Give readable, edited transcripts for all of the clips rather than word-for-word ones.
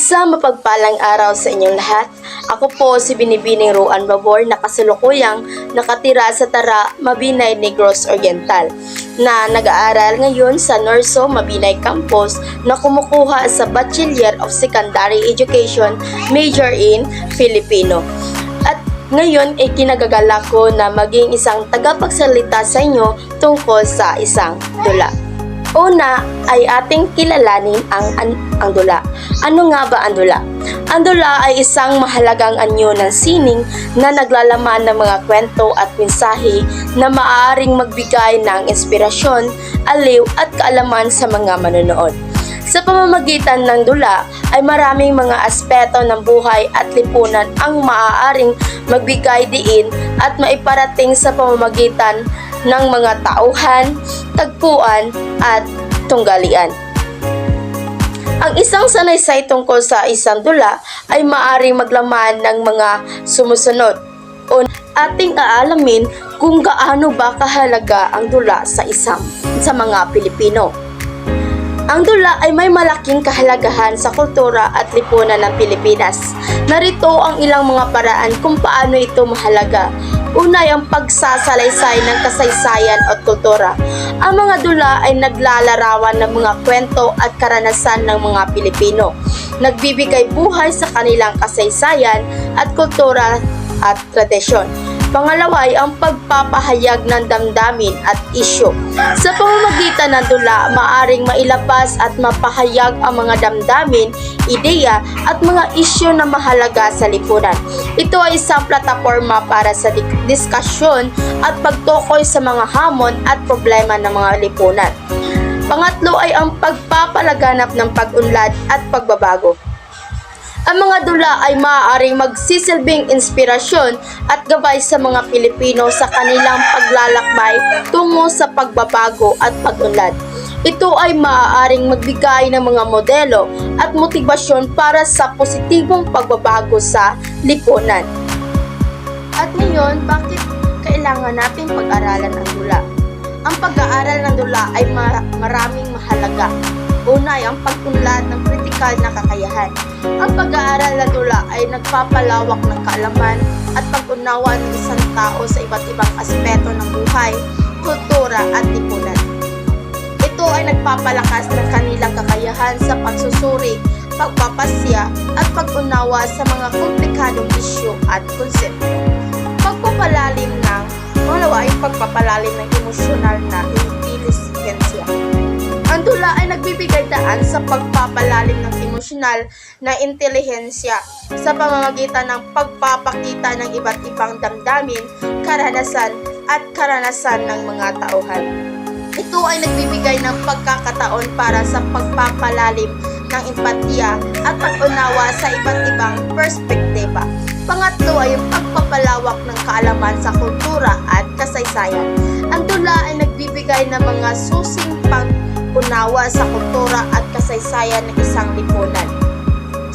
Isang mapagpalang araw sa inyong lahat. Ako po si Binibining Ruan Babor na kasalukuyang nakatira sa Tara, Mabinay, Negros Oriental na nag-aaral ngayon sa Norso Mabinay Campus na kumukuha sa Bachelor of Secondary Education major in Filipino. At ngayon ay kinagagalak ko na maging isang tagapagsalita sa inyo tungkol sa isang dula. Una ay ating kilalanin ang dula. Ano nga ba ang dula? Ang dula ay isang mahalagang anyo ng sining na naglalaman ng mga kwento at mensahe na maaaring magbigay ng inspirasyon, aliw at kaalaman sa mga manonood. Sa pamamagitan ng dula ay maraming mga aspeto ng buhay at lipunan ang maaaring magbigay diin at maiparating sa pamamagitan ng mga tauhan, tagpuan at tunggalian. Ang isang sanaysay tungkol sa isang dula ay maaaring maglaman ng mga sumusunod. Ating aalamin kung gaano ba kahalaga ang dula sa mga Pilipino. Ang dula ay may malaking kahalagahan sa kultura at lipunan ng Pilipinas. Narito ang ilang mga paraan kung paano ito mahalaga. Una ay ang pagsasalaysay ng kasaysayan at kultura. Ang mga dula ay naglalarawan ng mga kwento at karanasan ng mga Pilipino. Nagbibigay buhay sa kanilang kasaysayan at kultura at tradisyon. Pangalawa ay ang pagpapahayag ng damdamin at isyu. Sa pamamagitan ng dula, maaring mailabas at mapahayag ang mga damdamin, ideya at mga isyu na mahalaga sa lipunan. Ito ay isang plataforma para sa diskusyon at pagtukoy sa mga hamon at problema ng mga lipunan. Pangatlo ay ang pagpapalaganap ng pag-unlad at pagbabago. Ang mga dula ay maaaring magsisilbing inspirasyon at gabay sa mga Pilipino sa kanilang paglalakbay tungo sa pagbabago at pag-unlad. Ito ay maaaring magbigay ng mga modelo at motibasyon para sa positibong pagbabago sa lipunan. At ngayon, bakit kailangan natin pag-aralan ang dula? Ang pag-aaral ng dula ay maraming mahalaga. Una ay ang pag-unlad ng kritikal na kakayahan. Ang pag-aaral ng dula ay nagpapalawak ng kaalaman at pag-unawa ng isang tao sa iba't ibang aspeto ng buhay, kultura at lipunan. Ito ay nagpapalakas ng kanilang kakayahan sa pagsusuri, pagpapasya at pag-unawa sa mga komplikadong isyu at konsepto. Pangalawa ay pagpapalalim ng emosyonal na intelihensya. Ang dula ay nagbibigay daan sa pagpapalalim ng emosyonal na intelihensya sa pamamagitan ng pagpapakita ng iba't ibang damdamin, karanasan at karanasan ng mga tauhan. Ito ay nagbibigay ng pagkakataon para sa pagpapalalim ng empatiya at pag-unawa sa iba't ibang perspektiba. Pangatlo ay ang pagpapalawak ng kaalaman sa kultura at kasaysayan. Ang dula ay nagbibigay ng mga susing pag-unawa sa kultura at kasaysayan ng isang lipunan.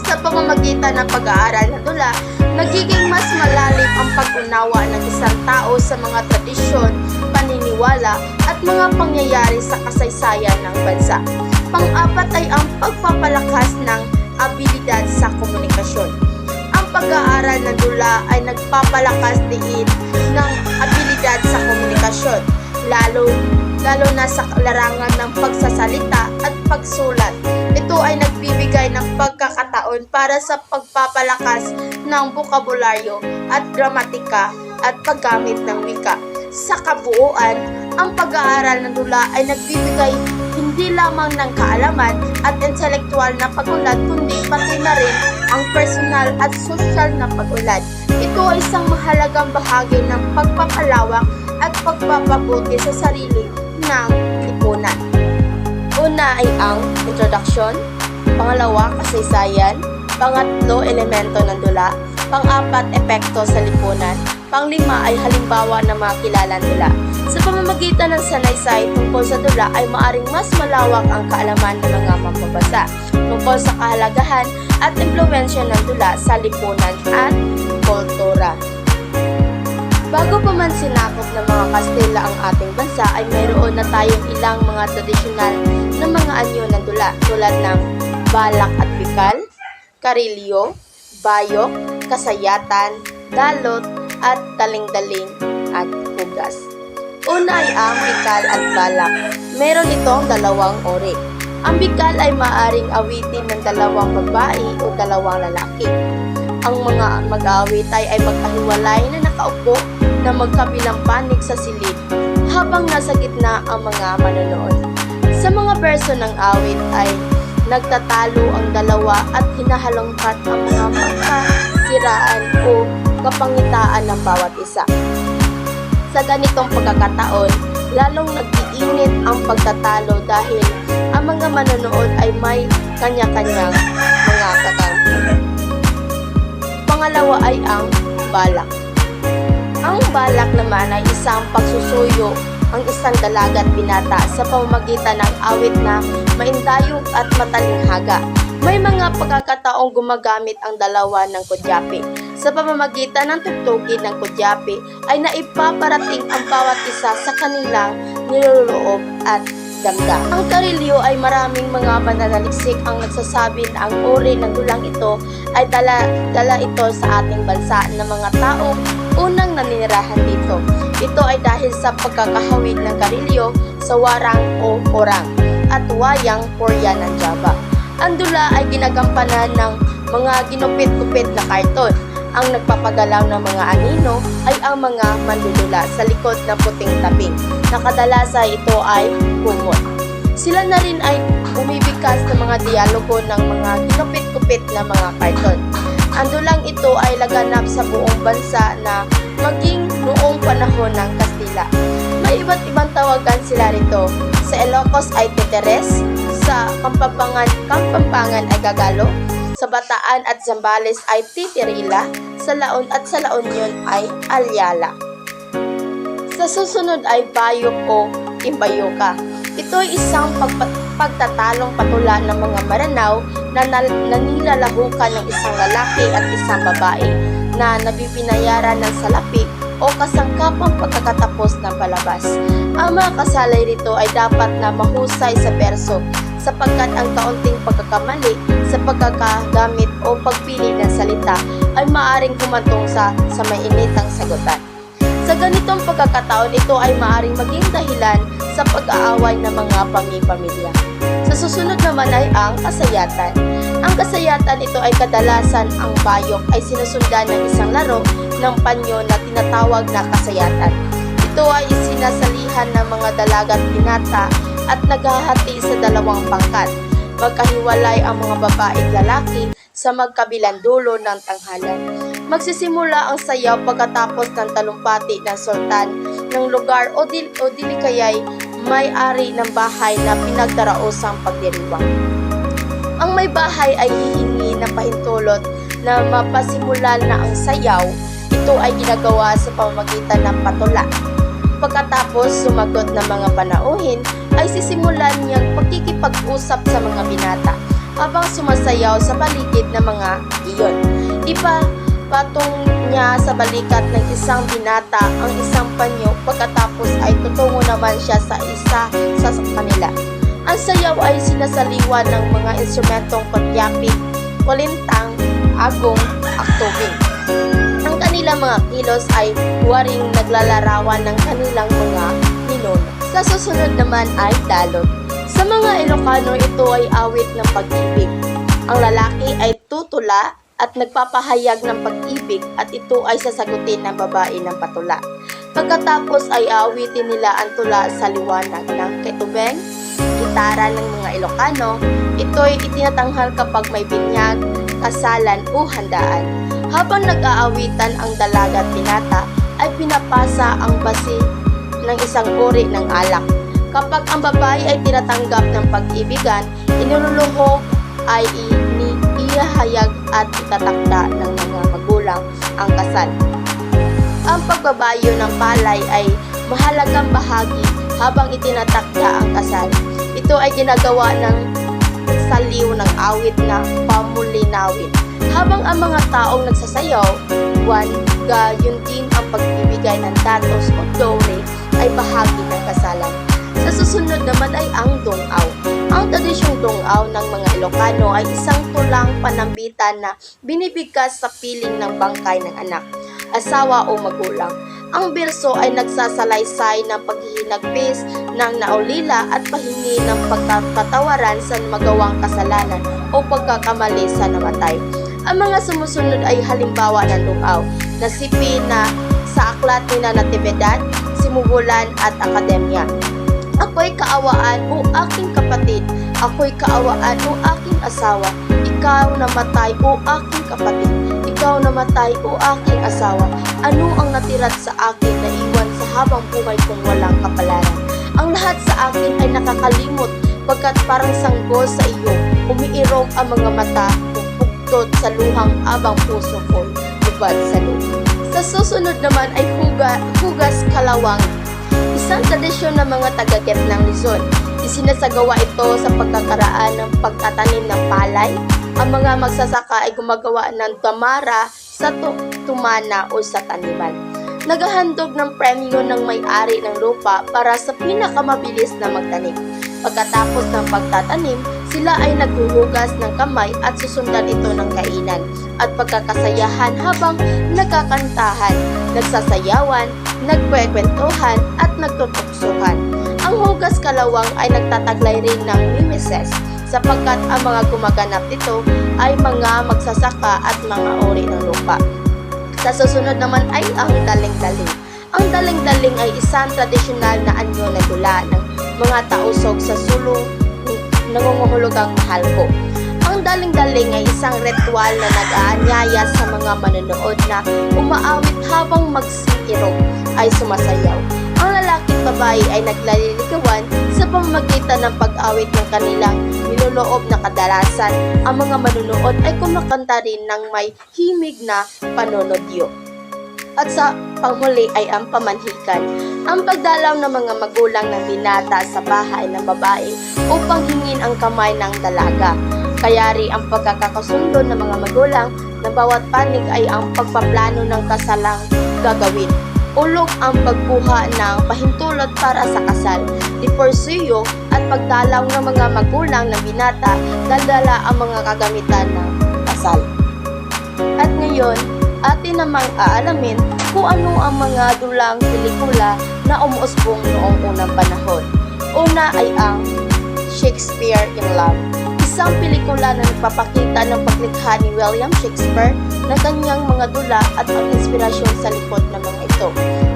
Sa pamamagitan ng pag-aaral ng dula, nagiging mas malalim ang pag-unawa ng isang tao sa mga tradisyon, paniniwala at mga pangyayari sa kasaysayan ng bansa. Pang-apat ay ang pagpapalakas ng abilidad sa komunikasyon. Ang pag-aaral ng dula ay nagpapalakas din ng abilidad sa komunikasyon, lalo na sa larangan ng pagsasalita at pagsulat. Ito ay nagbibigay ng pagkakataon para sa pagpapalakas ng bokabularyo at gramatika at paggamit ng wika. Sa kabuuan, ang pag-aaral ng dula ay nagbibigay hindi lamang ng kaalaman at intelektual na pag-unlad kundi pati na rin ang personal at social na pag-unlad. Ito ay isang mahalagang bahagi ng pagpapalawak at pagpapabuti sa sarili ng lipunan. Una ay ang introduction, pangalawa kasaysayan, pangatlo elemento ng dula, pang-apat epekto sa lipunan, panglima ay halimbawa ng mga kilalang dula. Sa pamamagitan ng sanaysay tungkol sa dula ay maaring mas malawak ang kaalaman ng mga mambabasa tungkol sa kahalagahan at impluwensya ng dula sa lipunan at kultura. Bago pa man sinakop ng mga Kastila ang ating bansa ay mayroon na tayong ilang mga tradisyonal na mga anyo ng dula tulad ng balak at bikal, karilyo, bayok, kasayatan, dalot, at daling-daling at hugas. Una ay ang bikal at balak. Meron itong dalawang uri. Ang bikal ay maaring awitin ng dalawang babae o dalawang lalaki. Ang mga mag-aawit ay magkahiwalay na nakaupo na magkabilang panig sa silid habang nasa gitna ang mga manonood. Sa mga verso ng awit ay nagtatalo ang dalawa at hinahalongkat ang mga magkasiraan o kapangitaan ng bawat isa. Sa ganitong pagkakataon, lalong nag-iinit ang pagtatalo dahil ang mga manonood ay may kanya-kanyang mga kakampi. Pangalawa ay ang balak. Ang balak naman ay isang pagsusuyo ang isang dalaga at binata sa pamamagitan ng awit na maindayog at matalinghaga. May mga pagkakataong gumagamit ang dalawa ng kudyapi. Sa pamamagitan ng tugtugin ng kudyapi ay naipaparating ang bawat isa sa kanilang niloloob at damdam. Ang karilyo ay maraming mga mananaliksik ang nagsasabi na ang uri ng dulang ito ay dala ito sa ating bansa ng mga taong unang naninirahan dito. Ito ay dahil sa pagkakahawig ng karilyo sa warang o orang at wayang Korea ng Java. Ang dula ay ginagampanan ng mga ginupit-gupit na karton. Ang nagpapagalaw ng mga anino ay ang mga mandudula sa likod ng puting tabing, na kadalasan ito ay kumot. Sila na rin ay bumibigkas ng mga dialogo ng mga ginupit-gupit na mga karton. Ang dulang ito ay laganap sa buong bansa na maging noong panahon ng Kastila. May iba't ibang tawagan sila rito. Sa Ilocos ay Teteres, sa Kapampangan ay Gagalo, sa Bataan at Zambales ay Titirila, sa Laon at sa La Union ay Alyala. Sa susunod ay Bayok o Imbayoka. Ito ay isang pagtatalong patula ng mga Maranao na nanilalahukan ng isang lalaki at isang babae na nabibinayaran ng salapi o kasangkapang pagkakatapos ng palabas. Ang mga kasalay rito ay dapat na mahusay sa berso sapagkat ang kaunting pagkakamali sa pagkakagamit o pagpili ng salita ay maaring humantong sa mainitang sagutan. Sa ganitong pagkakataon, ito ay maaring maging dahilan sa pag-aaway ng mga pamilya. Sa susunod naman ay ang kasayatan. Ang kasayatan ito ay kadalasan ang bayok ay sinusundan ng isang laro ng panyo na tinatawag na kasayatan. Ito ay sinasalihan ng mga dalaga at binata at naghahati sa dalawang pangkat. Magkahiwalay ang mga babae at lalaki sa magkabilang dulo ng tanghalan. Magsisimula ang sayaw pagkatapos ng talumpati ng sultan ng lugar o dili kaya'y may-ari ng bahay na pinagdaraosang pagdiriwang. Ang may bahay ay hihingi ng pahintulot na mapasimulan na ang sayaw. Ito ay ginagawa sa pamamagitan ng patula. Pagkatapos sumagot ng mga panauhin, ay sisimulan niyang pagkikipag-usap sa mga binata habang sumasayaw sa paligid ng mga iyon. Ipapatong niya sa balikat ng isang binata ang isang panyo, pagkatapos ay tutungo naman siya sa isa sa kanila. Ang sayaw ay sinasaliwan ng mga instrumentong kutyapi, kulintang, agong, aktubing. Ang kanilang mga kilos ay waring naglalarawan ng kanilang mga ninuno. Sa susunod naman ay dalot. Sa mga Ilocano, ito ay awit ng pag-ibig. Ang lalaki ay tutula at nagpapahayag ng pag-ibig at ito ay sasagutin ng babae ng patula. Pagkatapos ay awitin nila ang tula sa liwanag ng ketubeng, gitara ng mga Ilocano. Ito ay itinatanghal kapag may binyag, kasalan o handaan. Habang nag-aawitan ang dalaga at binata, ay pinapasa ang basi ng isang uri ng alak. Kapag ang babae ay tinatanggap ng pag-ibigan, iniluluhog ay iihayag at itatakda ng mga magulang ang kasal. Ang pagbabayo ng palay ay mahalagang bahagi habang itinatakda ang kasal. Ito ay ginagawa ng saliw ng awit na pamulinawin. Habang ang mga taong nagsasayaw, gayon din ang pagbibigay ng datos o dowry ay bahagi ng kasalan. Sa susunod naman ay ang dongaw. Ang tradisyong dungaw ng mga Ilocano ay isang tulang panambitan na binibigkas sa piling ng bangkay ng anak, asawa o magulang. Ang berso ay nagsasalaysay ng paghihinagpis ng naulila at pahingi ng pagkakatawaran sa magawang kasalanan o pagkakamali sa namatay. Ang mga sumusunod ay halimbawa ng dungaw na sipi na sa aklat ni Natividad, Simubulan at Akademya. Ako'y kaawaan o aking kapatid, ako'y kaawaan o aking asawa, ikaw namatay o aking kapatid, ikaw namatay o aking asawa, ano ang natirat sa akin na iwan sa habang buhay kong walang kapalaran? Ang lahat sa akin ay nakakalimot, pagkat parang sanggol sa iyo, umiirog ang mga mata, pupugtod sa luhang abang puso ko, lubad sa lupa. Sa susunod naman ay hugas kalawang, isang tradisyon ng mga taga-get ng Luzon. Isinasagawa ito sa pagkakaraan ng pagtatanim ng palay. Ang mga magsasaka ay gumagawa ng damara sa tumana o sa taniman. Naghahandog ng premyo ng may-ari ng lupa para sa pinakamabilis na magtanim. Pagkatapos ng pagtatanim, sila ay naghuhugas ng kamay at susundan ito ng kainan at pagkakasayahan habang nagkakantahan, nagsasayawan, nagkwekwentuhan at nagtutuksuhan. Ang hugas kalawang ay nagtataglay rin ng mimeses sapagkat ang mga gumaganap nito ay mga magsasaka at mga uri ng lupa. Sa susunod naman ay ang daling-daling. Ang daling-daling ay isang tradisyonal na anyo na dula ng mga tausog sa sulong nangunguhulugang mahal ko. Ang daling-daling ay isang ritual na nag-aanyaya sa mga manonood na umaawit habang magsingirog ay sumasayaw. Ang lalaki at babae ay naglaliligawan sa pamamagitan ng pag-awit ng kanilang niloloob na kadalasan. Ang mga manonood ay kumakanta rin ng may himig na panonodyo. At sa panghuli ay ang pamanhikan, ang pagdalaw ng mga magulang ng binata sa bahay ng babae upang hingin ang kamay ng dalaga. Kayari ang pagkakasundo ng mga magulang na bawat panig ay ang pagpaplano ng kasalang gagawin. Ulog ang pagkuha ng pahintulot para sa kasal, diporsyo at pagdalaw ng mga magulang ng binata, daldala ang mga kagamitan ng kasal. At ngayon, atin namang aalamin kung ano ang mga dulang pelikula na umuusbong noong unang panahon. Una ay ang Shakespeare in Love, isang pelikula na nagpapakita ng paglikha ni William Shakespeare na kanyang mga dula at ang inspirasyon sa likod ng mga ito.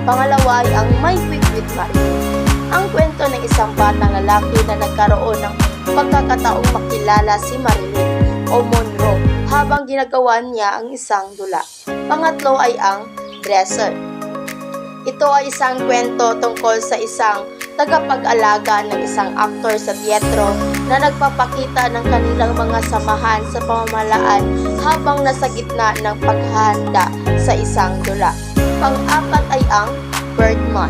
Pangalawa ay ang My Week with Marilyn, ang kwento ng isang batang lalaki na nagkaroon ng pagkakataong makilala si Marilyn o Monroe habang ginagawa niya ang isang dula. Pangatlo ay ang Dresser. Ito ay isang kwento tungkol sa isang tagapag-alaga ng isang aktor sa teatro na nagpapakita ng kanilang mga samahan sa pamahalaan habang nasa gitna ng paghahanda sa isang dula. Pang-apat ay ang Birdman.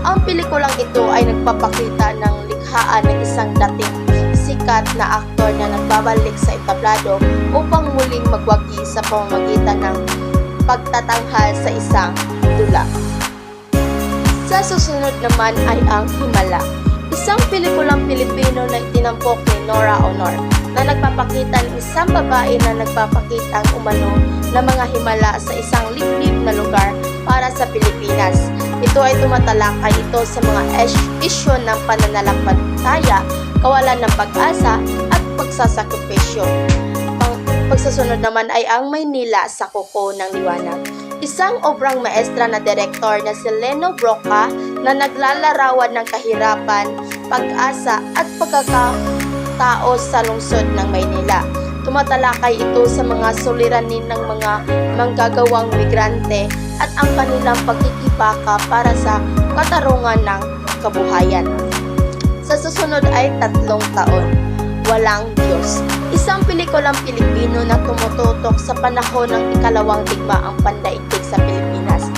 Ang pelikulang ito ay nagpapakita ng likhaan ng isang dating sikat na aktor na nagbabalik sa entablado upang muling magwagi sa pamamagitan ng pagtatanghal sa isang dula. Sa susunod naman ay ang Himala, isang pelikulang Pilipino na itinampok ni Nora Honor na nagpapakita ng isang babae na nagpapakita ang umano ng mga himala sa isang liblib na lugar para sa Pilipinas. Ito ay tumatalakay ito sa mga isyu ng pananalampataya, kawalan ng pag-asa at pagsasakripisyo. Pagsasunod naman ay ang Maynila sa Kuko ng Liwanag, isang obrang maestra na direktor na si Leno Broca na naglalarawan ng kahirapan, pag-asa at pagkakatao sa lungsod ng Maynila. Tumatalakay ito sa mga suliranin ng mga manggagawang migrante at ang kanilang pagkikibaka para sa katarungan ng kabuhayan. Sa susunod ay 3 taon, Walang Diyos, isang pelikulang Pilipino na tumututok sa panahon ng ikalawang digmaang pandaigdig sa Pilipinas,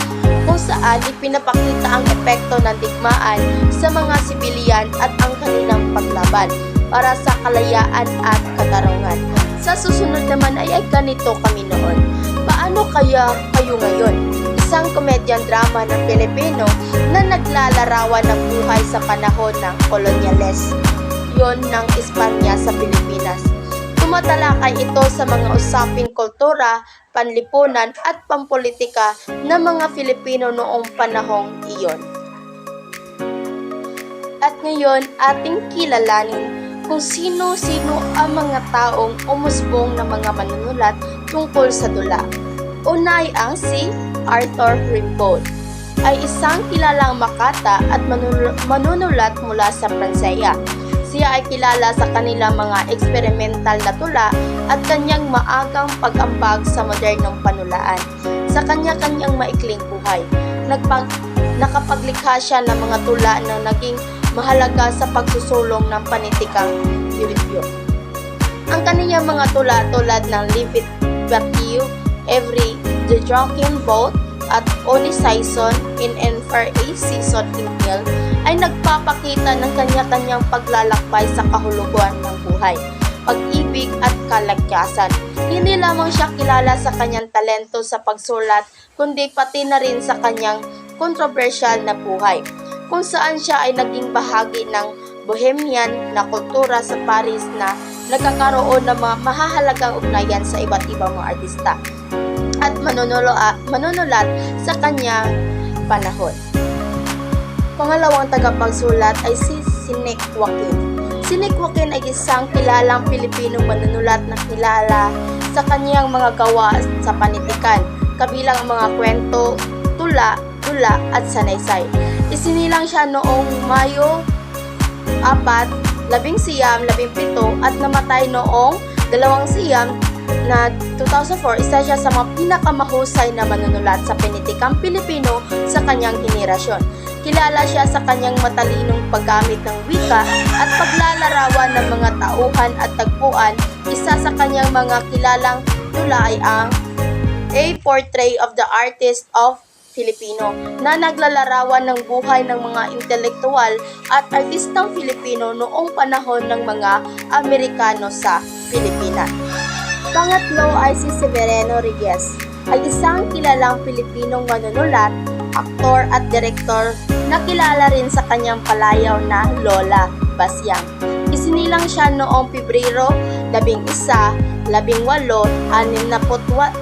kung saan ipinapakita ang epekto ng digmaan sa mga sibilyan at ang kanilang paglaban para sa kalayaan at katarungan. Sa susunod naman ay ganito kami noon. Paano kaya kayo ngayon? Isang komedyang drama ng Pilipino na naglalarawan ng buhay sa panahon ng kolonyales. inbasyon ng Espanya sa Pilipinas. Tumatalakay ito sa mga usaping kultura, panlipunan at pampolitika ng mga Filipino noong panahong iyon. At ngayon ating kilalanin kung sino-sino ang mga taong umusbong ng mga manunulat tungkol sa dula. Una ay ang si Arthur Rimbaud, ay isang kilalang makata at manunulat mula sa Pranseya. Siya ay kilala sa kanilang mga eksperimental na tula at kanyang maagang pag-ambag sa modernong panulaan. Sa kanya-kanyang maikling buhay, nakapaglikha siya ng mga tula na naging mahalaga sa pagsusulong ng panitikang Pilipino. Ang kaniyang mga tula tulad ng Live It Battle, Every The Drunken Boat at Only Season in and for a Season in Hell ay nagpapakita ng kanya-kanyang paglalakbay sa kahulugan ng buhay, pag-ibig at kalagkasan. Hindi lamang siya kilala sa kanyang talento sa pagsulat, kundi pati na rin sa kanyang kontrobersyal na buhay, kung saan siya ay naging bahagi ng bohemian na kultura sa Paris na nagkakaroon ng mga mahahalagang ugnayan sa iba't ibang mga artista at manunulat sa kanyang panahon. Pangalawang tagapagsulat ay si Sinek Joaquin. Sinek Joaquin ay isang kilalang Pilipinong manunulat na kilala sa kanyang mga gawa sa panitikan, kabilang ang mga kwento, tula at sanaysay. Isinilang siya noong Mayo 4, 1917 at namatay noong 2 na 2004. Isa siya sa mga pinakamahusay na manunulat sa panitikang Pilipino sa kanyang henerasyon. Kilala siya sa kanyang matalinong paggamit ng wika at paglalarawan ng mga tauhan at tagpuan. Isa sa kanyang mga kilalang tula ay ang A Portrait of the Artist of Filipino na naglalarawan ng buhay ng mga intelektuwal at artistang Filipino noong panahon ng mga Amerikano sa Pilipinas. Pangatlo ay si Severino Reyes, ay isang kilalang Pilipinong manunulat, aktor at direktor na kilala rin sa kanyang palayaw na Lola Basyang. Isinilang siya noong Pebrero 11, 1861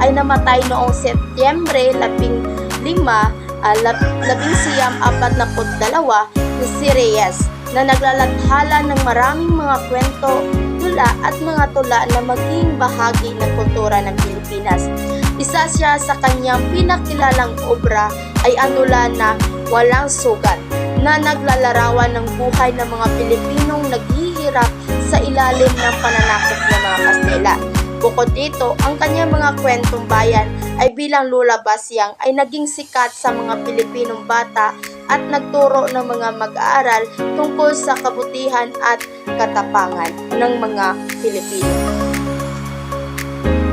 ay namatay noong Setyembre 15, 1942 si Reyes na naglalathala ng maraming mga kwento, tula at mga tula na maging bahagi ng kultura ng Pilipinas. Isa siya sa kanyang pinakilalang obra ay ang tula na Walang Sugat na naglalarawan ng buhay ng mga Pilipinong naghihirap sa ilalim ng pananakop ng mga Kastila. Bukod dito, ang kanyang mga kwentong bayan ay bilang Lola Basyang ay naging sikat sa mga Pilipinong bata at nagturo ng mga mag-aaral tungkol sa kabutihan at katapangan ng mga Pilipino.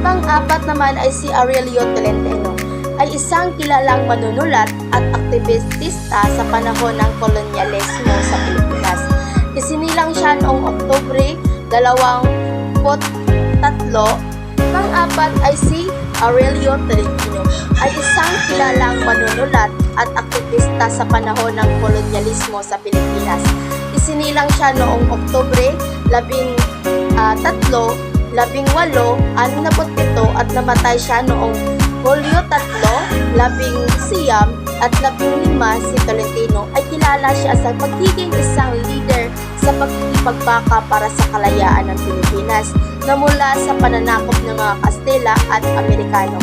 Pang-apat naman ay si Aurelio Tolentino, ay isang kilalang manunulat at aktivista sa panahon ng kolonyalismo sa Pilipinas. Isinilang siya noong Oktubre 23. Pang-apat ay si Aurelio Tolentino, ay isang kilalang manunulat at aktivista sa panahon ng kolonyalismo sa Pilipinas. Isinilang siya noong Oktubre 13, 1867 at namatay siya noong Hulyo 3, 1915. Si Tolentino ay kilala siya sa pagiging isang leader sa pagkikipagbaka para sa kalayaan ng Pilipinas na mula sa pananakop ng mga Kastila at Amerikano.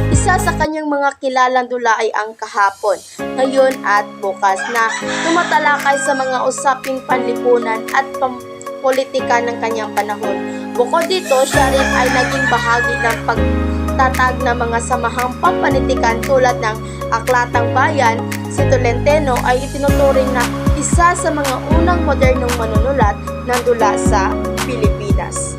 Isa sa kanyang mga kilalang dula ay ang Kahapon, Ngayon at Bukas na tumatalakay sa mga usaping panlipunan at politika ng kanyang panahon. Bukod dito, siya rin ay naging bahagi ng pagtatag ng mga samahang pampanitikan tulad ng Aklatang Bayan. Si Tolentino ay itinuturing na isa sa mga unang modernong manunulat ng dula sa Pilipinas.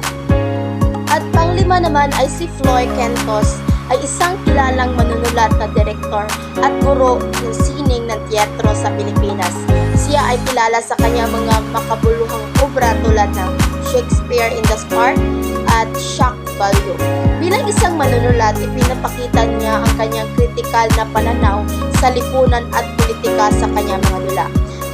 At panglima naman ay si Floy Kentos, ay isang kilalang manunulat na direktor at guro ng sining ng teatro sa Pilipinas. Siya ay kilala sa kanyang mga makabuluhang obra tulad ng Shakespeare in the Park at Shock Value. Bilang isang manunulat, ipinapakita niya ang kanyang kritikal na pananaw sa lipunan at politika sa kanyang mga dula.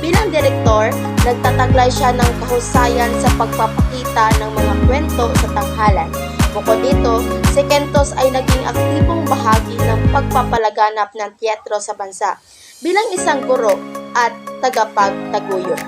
Bilang direktor, nagtataglay siya ng kahusayan sa pagpapakita ng mga kwento sa tanghalan. Bukod dito, si Kentos ay naging aktibong bahagi ng pagpapalaganap ng teatro sa bansa bilang isang guro at tagapagtaguyod.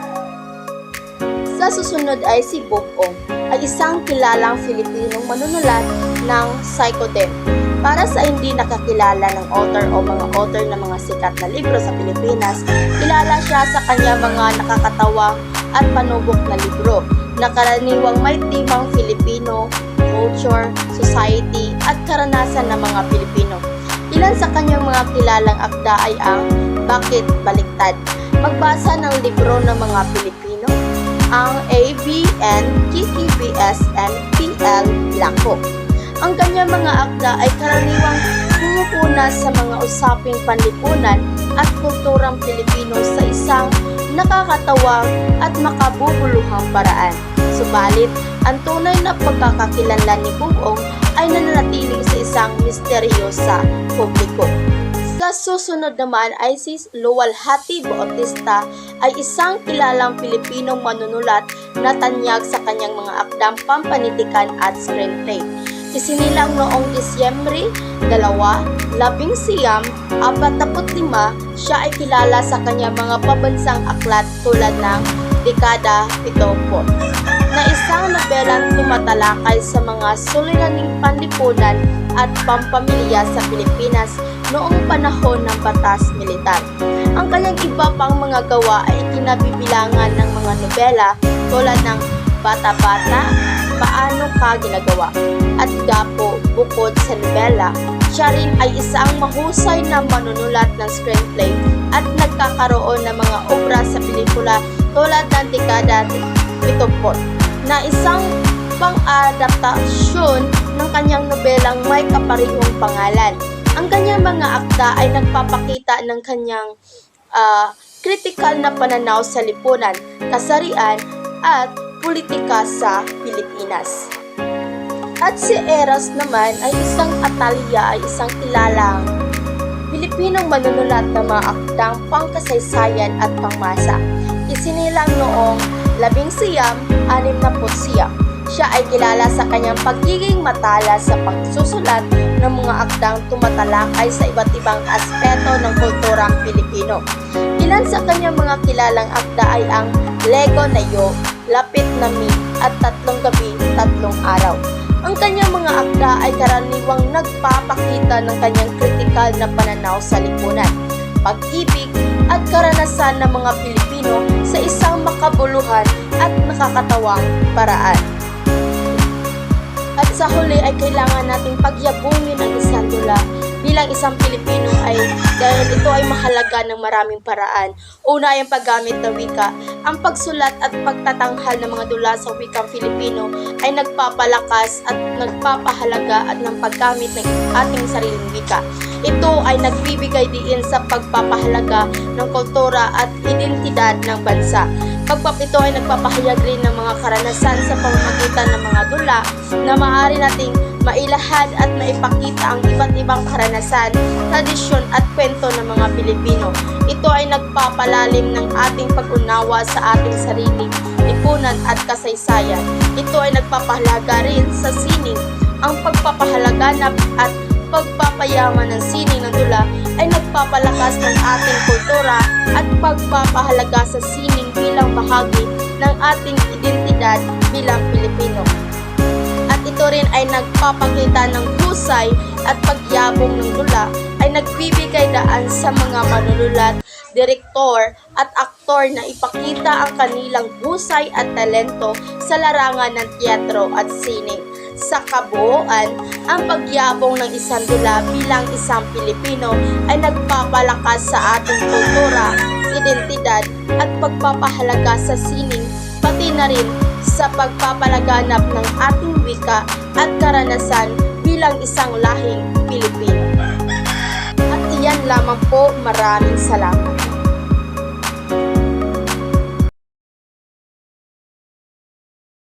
Sa susunod ay si Bob Ong, ay isang kilalang Filipinong manunulat ng Psychodem. Para sa hindi nakakilala ng author o mga author ng mga sikat na libro sa Pilipinas, kilala siya sa kanya mga nakakatawa at panubok na libro na karaniwang may timang Filipino, culture, society at karanasan ng mga Pilipino. Ilan sa kanyang mga kilalang akda ay ang Bakit Baliktad? Magbasa ng libro ng mga Pilipino, ang ABN, KKBS, PL Lako. Ang kanyang mga akda ay karaniwang pumupuna sa mga usaping panlipunan at kulturang Pilipino sa isang nakakatawang at makabubuluhang paraan. Subalit, ang tunay na pagkakakilanlan ni Bugong ay nananatiling sa isang misteryo sa publiko. Sa susunod naman ay si Luwalhati Bautista ay isang kilalang Pilipinong manunulat na tanyag sa kanyang mga akdang pampanitikan at screenplay. Isinilang noong Disyembre 2, 1945, siya ay kilala sa kanyang mga pabansang aklat tulad ng Dekada 70, na isang nobelang tumatalakay sa mga suliraning panlipunan at pampamilya sa Pilipinas noong panahon ng batas militar. Ang kanyang iba pang mga gawa ay kinabibilangan ng mga nobela tulad ng Bata-Bata, Paano Ka Ginagawa, at Gapo. Bukod sa nobela, siya rin ay isang mahusay na manunulat ng screenplay at nagkakaroon ng mga obra sa pelikula tulad ng Dekada 70 na isang pang-adaptasyon ng kanyang nobelang may kaparehong pangalan. Ang kanyang mga akda ay nagpapakita ng kanyang kritikal na pananaw sa lipunan, kasarian at politika sa Pilipinas. At si Eros naman ay isang Atalya, ay isang kilalang Pilipinong manunulat ng mga akdang pangkasaysayan at pangmasa. Isinilang noong 1969. Siya ay kilala sa kanyang pagiging matalas sa pagsusulat ng mga akdang tumatalakay sa iba't ibang aspeto ng kulturang Pilipino. Ilan sa kanyang mga kilalang akda ay ang Lego na Yo, Lapit na Mi at Tatlong Gabi, Tatlong Araw. Ang kanyang mga akda ay karaniwang nagpapakita ng kanyang kritikal na pananaw sa lipunan, pag-ibig at karanasan ng mga Pilipino sa isang makabuluhan at nakakatawang paraan. At sa huli ay kailangan nating pagyabungin ang isang dula bilang isang Pilipino ay dahil ito ay mahalaga ng maraming paraan. Una ay ang paggamit ng wika. Ang pagsulat at pagtatanghal ng mga dula sa wikang Filipino ay nagpapalakas at nagpapahalaga at ng paggamit ng ating sariling wika. Ito ay nagbibigay diin sa pagpapahalaga ng kultura at identidad ng bansa. Ito ay nagpapahayag rin ng mga karanasan sa pamamagitan ng mga dula na maaari nating mailahad at maipakita ang iba't ibang karanasan, tradisyon at kwento ng mga Pilipino. Ito ay nagpapalalim ng ating pag-unawa sa ating sarili, lipunan at kasaysayan. Ito ay nagpapahalaga rin sa sining. Ang pagpapahalaganap at pagpapayaman ng sining ng dula ay nagpapalakas ng ating kultura at pagpapahalaga sa sining bilang bahagi ng ating identidad bilang Pilipino. At ito rin ay nagpapakita ng husay at pagyabong ng dula ay nagbibigay daan sa mga manunulat, direktor at aktor na ipakita ang kanilang husay at talento sa larangan ng teatro at sining. Sa kabuuan, ang pagyabong ng isang dula bilang isang Pilipino ay nagpapalakas sa ating kultura, identidad at pagpapahalaga sa sining, pati na rin sa pagpapalaganap ng ating wika at karanasan bilang isang lahing Pilipino. At iyan lamang po, maraming salamat.